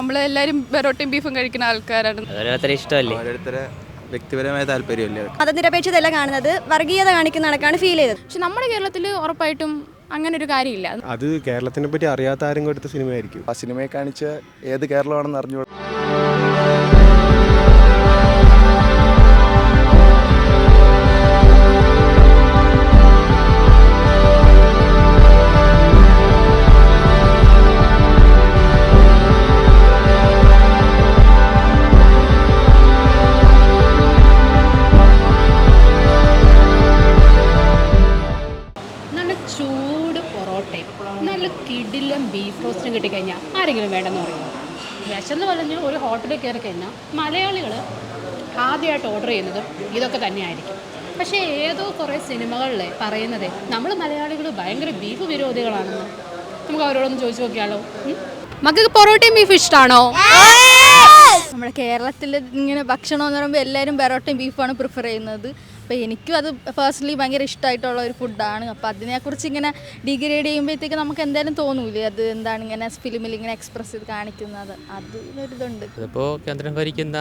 നമ്മളെല്ലാവരും പൊറോട്ടയും ബീഫും കഴിക്കുന്ന ആൾക്കാരാണ്. ഓരോരുത്തരെ ഇഷ്ടമല്ലേ, ഓരോരുത്തരെ വ്യക്തിപരമായ താല്പര്യമല്ലേ. മതനിരപേക്ഷതയല്ല കാണുന്നത്, വർഗീയത കാണിക്കുന്ന കണക്കാണ് ഫീൽ ചെയ്തത്. പക്ഷെ നമ്മുടെ കേരളത്തിൽ ഉറപ്പായിട്ടും അങ്ങനെ ഒരു കാര്യമില്ല. അത് കേരളത്തിനെ പറ്റി അറിയാത്ത ആരെങ്കിലും എടുത്ത സിനിമയായിരിക്കും. ആ സിനിമയെ കാണിച്ച ഏത് കേരളമാണെന്ന് അറിഞ്ഞു. ചൂട് പൊറോട്ടയും നല്ല കിടിലം ബീഫ് റോസ്റ്റും കിട്ടിക്കഴിഞ്ഞാൽ ആരെങ്കിലും വേണ്ടെന്ന് പറയുമോ? വിശന്ന് പറഞ്ഞ് ഒരു ഹോട്ടലിൽ കയറി കഴിഞ്ഞാൽ മലയാളികൾ ആദ്യമായിട്ട് ഓർഡർ ചെയ്യുന്നതും ഇതൊക്കെ തന്നെയായിരിക്കും. പക്ഷേ ഏതോ കുറേ സിനിമകളിൽ പറയുന്നത് നമ്മൾ മലയാളികൾ ഭയങ്കര ബീഫ് വിരോധികളാണെന്ന്. നമുക്ക് അവരോടൊന്ന് ചോദിച്ചു നോക്കിയാലോ. മക്കൾക്ക് പൊറോട്ടയും ബീഫും ഇഷ്ടമാണോ? നമ്മുടെ കേരളത്തിൽ ഇങ്ങനെ ഭക്ഷണം എന്ന് പറയുമ്പോൾ എല്ലാവരും പൊറോട്ടയും ബീഫാണ് പ്രിഫർ ചെയ്യുന്നത്. അപ്പോൾ എനിക്കും അത് പേഴ്സണലി ഭയങ്കര ഇഷ്ടമായിട്ടുള്ള ഒരു ഫുഡാണ്. അപ്പോൾ അതിനെക്കുറിച്ച് ഇങ്ങനെ ഡിഗ്രേഡ് ചെയ്യുമ്പോഴത്തേക്ക് നമുക്ക് എന്തായാലും തോന്നൂലേ അത് എന്താണ് ഇങ്ങനെ ഫിലിമിൽ ഇങ്ങനെ എക്സ്പ്രസ് ചെയ്ത് കാണിക്കുന്നത്. അതിനൊരിതുണ്ട്. ഇതിപ്പോൾ കേന്ദ്രം ഭരിക്കുന്ന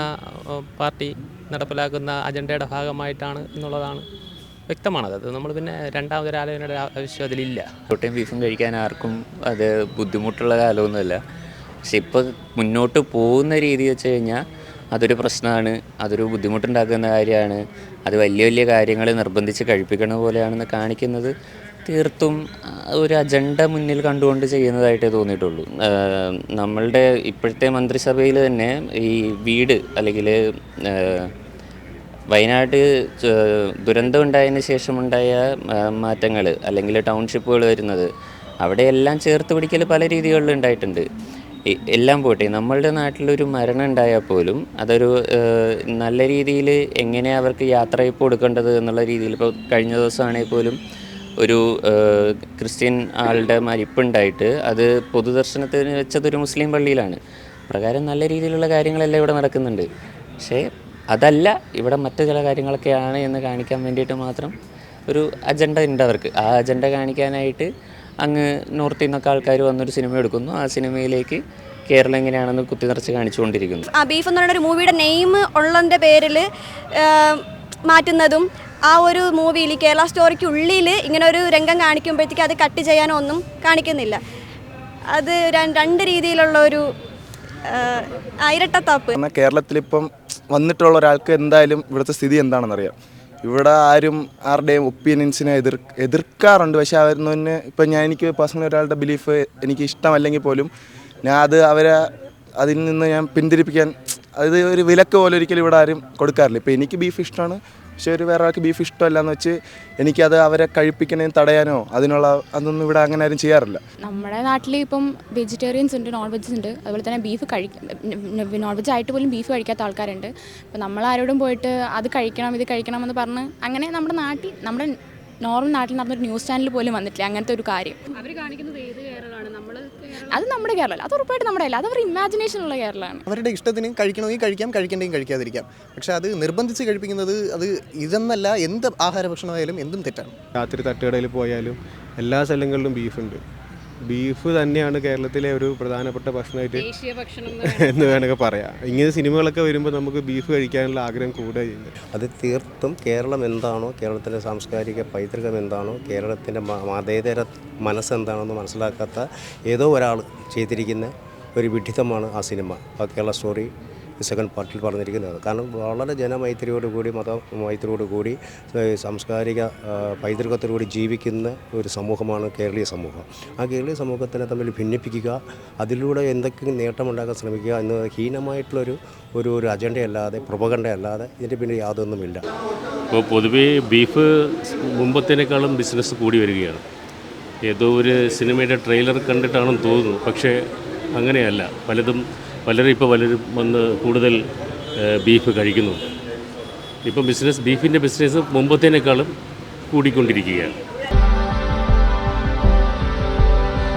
പാർട്ടി നടപ്പിലാക്കുന്ന അജണ്ടയുടെ ഭാഗമായിട്ടാണ് എന്നുള്ളതാണ് വ്യക്തമാണത്. അത് നമ്മൾ പിന്നെ രണ്ടാമതൊരാലോചനയുടെ ആവശ്യം അതിലില്ല. പൊറോട്ടയും ബീഫും കഴിക്കാൻ ആർക്കും അത് ബുദ്ധിമുട്ടുള്ള കാലമൊന്നുമല്ല. പക്ഷെ ഇപ്പോൾ മുന്നോട്ട് പോകുന്ന രീതി വെച്ച് കഴിഞ്ഞാൽ അതൊരു പ്രശ്നമാണ്, അതൊരു ബുദ്ധിമുട്ടുണ്ടാക്കുന്ന കാര്യമാണ്. അത് വലിയ വലിയ കാര്യങ്ങൾ നിർബന്ധിച്ച് കഴിപ്പിക്കണ പോലെയാണെന്ന് കാണിക്കുന്നത് തീർത്തും ഒരു അജണ്ട മുന്നിൽ കണ്ടുകൊണ്ട് ചെയ്യുന്നതായിട്ടേ തോന്നിയിട്ടുള്ളൂ. നമ്മളുടെ ഇപ്പോഴത്തെ മന്ത്രിസഭയിൽ തന്നെ ഈ വീട് അല്ലെങ്കിൽ വയനാട് ദുരന്തം ഉണ്ടായതിന് ശേഷമുണ്ടായ മാറ്റങ്ങൾ അല്ലെങ്കിൽ ടൗൺഷിപ്പുകൾ വരുന്നത് അവിടെയെല്ലാം ചേർത്ത് പിടിക്കൽ പല രീതികളിൽ ഉണ്ടായിട്ടുണ്ട്. എല്ലാം പോട്ടെ, നമ്മളുടെ നാട്ടിലൊരു മരണം ഉണ്ടായാൽ പോലും അതൊരു നല്ല രീതിയിൽ എങ്ങനെ അവർക്ക് യാത്രയപ്പ് കൊടുക്കേണ്ടത് എന്നുള്ള രീതിയിൽ, ഇപ്പോൾ കഴിഞ്ഞ ദിവസമാണെങ്കിൽ പോലും ഒരു ക്രിസ്ത്യൻ ആളുടെ മരിപ്പുണ്ടായിട്ട് അത് പൊതുദർശനത്തിന് വെച്ചതൊരു മുസ്ലിം പള്ളിയിലാണ്. പ്രകാരം നല്ല രീതിയിലുള്ള കാര്യങ്ങളെല്ലാം ഇവിടെ നടക്കുന്നുണ്ട്. പക്ഷേ അതല്ല, ഇവിടെ മറ്റു ചില കാര്യങ്ങളൊക്കെയാണ് എന്ന് കാണിക്കാൻ വേണ്ടിയിട്ട് മാത്രം ഒരു അജണ്ട ഉണ്ട് അവർക്ക്. ആ അജണ്ട കാണിക്കാനായിട്ട് അങ്ങ് നോർത്തിൽ നിന്നൊക്കെ ആൾക്കാർ വന്നൊരു സിനിമ എടുക്കുന്നു, ആ സിനിമയിലേക്ക് കേരളം എങ്ങനെയാണെന്ന് കുത്തിനിറച്ച് കാണിച്ചുകൊണ്ടിരിക്കുന്നു. ആ ബീഫ് എന്ന് പറയുന്ന ഒരു മൂവിയുടെ നെയിം ഉള്ളതിൻ്റെ പേരിൽ മാറ്റുന്നതും ആ ഒരു മൂവിയിൽ കേരള സ്റ്റോറിക്ക് ഉള്ളിൽ ഇങ്ങനെ ഒരു രംഗം കാണിക്കുമ്പോഴത്തേക്ക് അത് കട്ട് ചെയ്യാനോ ഒന്നും കാണിക്കുന്നില്ല. അത് രണ്ട് രീതിയിലുള്ള ഒരു ഇരട്ടത്താപ്പ്. കേരളത്തിലിപ്പം വന്നിട്ടുള്ള ഒരാൾക്ക് എന്തായാലും ഇവിടുത്തെ സ്ഥിതി എന്താണെന്നറിയാം. ഇവിടെ ആരും ആരുടെയും ഒപ്പീനിയൻസിനെ എതിർക്കാറുണ്ട്. പക്ഷേ അവരൊന്നും ഇപ്പം എനിക്ക് പേഴ്സണലി ഒരാളുടെ ബിലീഫ് എനിക്ക് ഇഷ്ടമല്ലെങ്കിൽ പോലും ഞാൻ അതിൽ നിന്ന് ഞാൻ പിന്തിരിപ്പിക്കാൻ ഒരു വിലക്ക് പോലെ ഒരിക്കലും ഇവിടെ ആരും കൊടുക്കാറില്ല. ഇപ്പോൾ എനിക്ക് ബീഫ് ഇഷ്ടമാണ്, പക്ഷേ വേറെ ആൾക്ക് ബീഫ് ഇഷ്ടമല്ല എന്ന് വെച്ച് എനിക്കത് അവരെ കഴിപ്പിക്കണേയും തടയാനോ അതൊന്നും ഇവിടെ അങ്ങനെ ആരും ചെയ്യാറില്ല. നമ്മുടെ നാട്ടിൽ ഇപ്പം വെജിറ്റേറിയൻസ് ഉണ്ട്, നോൺ വെജ് ഉണ്ട്, അതുപോലെ തന്നെ നോൺ വെജ് ആയിട്ട് പോലും ബീഫ് കഴിക്കാത്ത ആൾക്കാരുണ്ട്. അപ്പോൾ നമ്മളാരോടും പോയിട്ട് അത് കഴിക്കണം ഇത് കഴിക്കണം എന്ന് പറഞ്ഞ് അങ്ങനെ നമ്മുടെ നോർമൽ നാട്ടിൽ നടന്നൊരു ന്യൂസ് ചാനൽ പോലും വന്നിട്ടില്ല അങ്ങനത്തെ ഒരു കാര്യം. അവർ കാണിക്കുന്നത് ഏത് കേരളമാണ്? അത് നമ്മുടെ കേരളമല്ല, അത് ഉറപ്പായിട്ട് നമ്മുടെ അല്ല, അത് അവർ ഇമാജിനേഷനുള്ള കേരളമാണ്. അവരുടെ ഇഷ്ടത്തിന് കഴിക്കണമെങ്കിൽ കഴിക്കാം, കഴിക്കേണ്ടെങ്കിൽ കഴിക്കാതിരിക്കാം. പക്ഷെ അത് നിർബന്ധിച്ച് കഴിപ്പിക്കുന്നത് അത് ഇതെന്നല്ല, എന്ത് ആഹാര ഭക്ഷണമായാലും എന്തും തെറ്റാണ്. രാത്രി തട്ടുകടയിൽ പോയാലും എല്ലാ സ്ഥലങ്ങളിലും ബീഫുണ്ട്. ബീഫ് തന്നെയാണ് കേരളത്തിലെ ഒരു പ്രധാനപ്പെട്ട ഭക്ഷണമായിട്ട് എന്ന് വേണമെങ്കിൽ പറയാം. ഇങ്ങനെ സിനിമകളൊക്കെ വരുമ്പോൾ നമുക്ക് ബീഫ് കഴിക്കാനുള്ള ആഗ്രഹം കൂടുക ചെയ്യുന്നത്. അത് തീർത്തും കേരളം എന്താണോ, കേരളത്തിൻ്റെ സാംസ്കാരിക പൈതൃകം എന്താണോ, കേരളത്തിൻ്റെ മതേതര മനസ്സെന്താണെന്ന് മനസ്സിലാക്കാത്ത ഏതോ ഒരാൾ ചെയ്തിരിക്കുന്ന ഒരു വിഡ്ഢിത്തമാണ് ആ സിനിമ, ആ കേരള സ്റ്റോറി സെക്കൻഡ് പാർട്ടിൽ പറഞ്ഞിരിക്കുന്നത്. കാരണം വളരെ ജനമൈത്രിയോടുകൂടി മതമൈത്രിയോടുകൂടി സാംസ്കാരിക പൈതൃകത്തോടുകൂടി ജീവിക്കുന്ന ഒരു സമൂഹമാണ് കേരളീയ സമൂഹം. ആ കേരളീയ സമൂഹത്തിനെ തമ്മിൽ ഭിന്നിപ്പിക്കുക, അതിലൂടെ എന്തൊക്കെ നേട്ടമുണ്ടാക്കാൻ ശ്രമിക്കുക എന്നത് ഹീനമായിട്ടുള്ളൊരു ഒരു അജണ്ടയല്ലാതെ പ്രൊപഗണ്ടയല്ലാതെ ഇതിൻ്റെ പിന്നെ യാതൊന്നുമില്ല. ഇപ്പോൾ പൊതുവേ ബീഫ് മുമ്പത്തേക്കാളും ബിസിനസ് കൂടി വരികയാണ്. ഏതോ ഒരു സിനിമയുടെ ട്രെയിലർ കണ്ടിട്ടാണെന്ന് തോന്നുന്നു, പക്ഷേ അങ്ങനെയല്ല. പലരും വന്ന് കൂടുതൽ ബീഫ് കഴിക്കുന്നുണ്ട്. ഇപ്പോൾ ബീഫിൻ്റെ ബിസിനസ് മുമ്പത്തേക്കാളും കൂടിക്കൊണ്ടിരിക്കുകയാണ്.